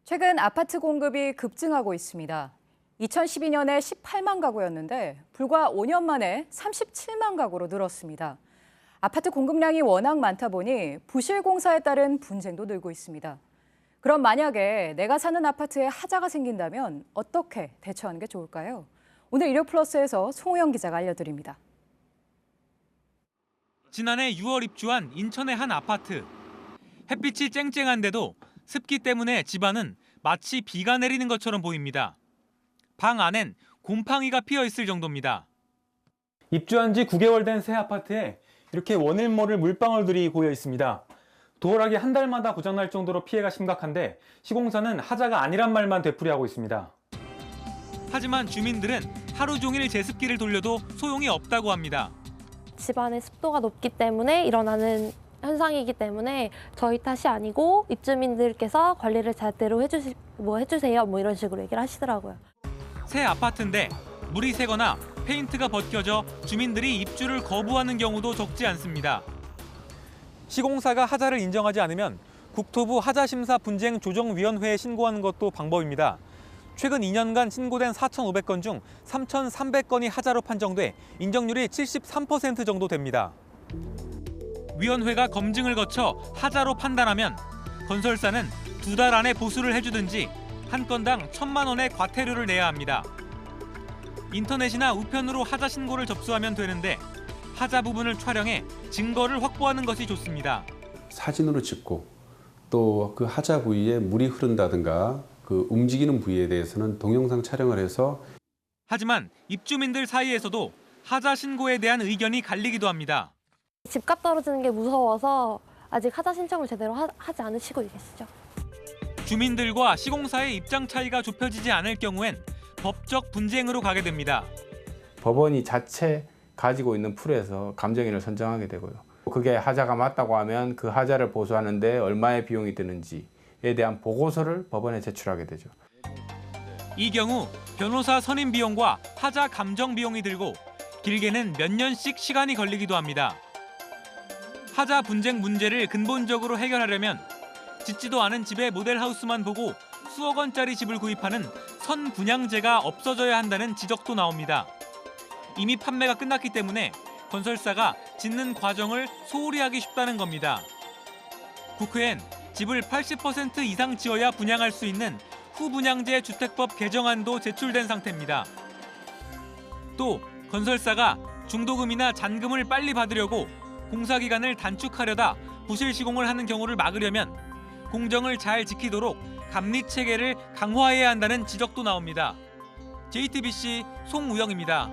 최근 아파트 공급이 급증하고 있습니다. 2012년에 18만 가구였는데 불과 5년 만에 37만 가구로 늘었습니다. 아파트 공급량이 워낙 많다 보니 부실 공사에 따른 분쟁도 늘고 있습니다. 그럼 만약에 내가 사는 아파트에 하자가 생긴다면 어떻게 대처하는 게 좋을까요? 오늘 일요플러스에서 송우영 기자가 알려드립니다. 지난해 6월 입주한 인천의 한 아파트. 햇빛이 쨍쨍한데도 습기 때문에 집안은 마치 비가 내리는 것처럼 보입니다. 방 안엔 곰팡이가 피어 있을 정도입니다. 입주한 지 9개월 된 새 아파트에 이렇게 원일 모를 물방울들이 고여 있습니다. 도어락이 한 달마다 고장날 정도로 피해가 심각한데 시공사는 하자가 아니란 말만 되풀이하고 있습니다. 하지만 주민들은 하루 종일 제습기를 돌려도 소용이 없다고 합니다. 집안의 습도가 높기 때문에 일어나는 현상이기 때문에 저희 탓이 아니고 입주민들께서 관리를 제대로 해주세요. 이런 식으로 얘기를 하시더라고요. 새 아파트인데 물이 새거나 페인트가 벗겨져 주민들이 입주를 거부하는 경우도 적지 않습니다. 시공사가 하자를 인정하지 않으면 국토부 하자심사 분쟁 조정위원회에 신고하는 것도 방법입니다. 최근 2년간 신고된 4,500건 중 3,300건이 하자로 판정돼 인정률이 73% 정도 됩니다. 위원회가 검증을 거쳐 하자로 판단하면 건설사는 2달 안에 보수를 해주든지 한 건당 1,000만 원의 과태료를 내야 합니다. 인터넷이나 우편으로 하자 신고를 접수하면 되는데 하자 부분을 촬영해 증거를 확보하는 것이 좋습니다. 사진으로 찍고 또 그 하자 부위에 물이 흐른다든가 그 움직이는 부위에 대해서는 동영상 촬영을 해서. 하지만 입주민들 사이에서도 하자 신고에 대한 의견이 갈리기도 합니다. 집값 떨어지는 게 무서워서 아직 하자 신청을 제대로 하지 않으시고 계시죠. 주민들과 시공사의 입장 차이가 좁혀지지 않을 경우엔 법적 분쟁으로 가게 됩니다. 법원이 자체 가지고 있는 풀에서 감정인을 선정하게 되고요. 그게 하자가 맞다고 하면 그 하자를 보수하는데 얼마의 비용이 드는지에 대한 보고서를 법원에 제출하게 되죠. 이 경우 변호사 선임 비용과 하자 감정 비용이 들고 길게는 몇 년씩 시간이 걸리기도 합니다. 하자 분쟁 문제를 근본적으로 해결하려면 짓지도 않은 집의 모델하우스만 보고 수억 원짜리 집을 구입하는 선분양제가 없어져야 한다는 지적도 나옵니다. 이미 판매가 끝났기 때문에 건설사가 짓는 과정을 소홀히 하기 쉽다는 겁니다. 국회엔 집을 80% 이상 지어야 분양할 수 있는 후분양제 주택법 개정안도 제출된 상태입니다. 또 건설사가 중도금이나 잔금을 빨리 받으려고 공사 기간을 단축하려다 부실 시공을 하는 경우를 막으려면 공정을 잘 지키도록 감리 체계를 강화해야 한다는 지적도 나옵니다. JTBC 송우영입니다.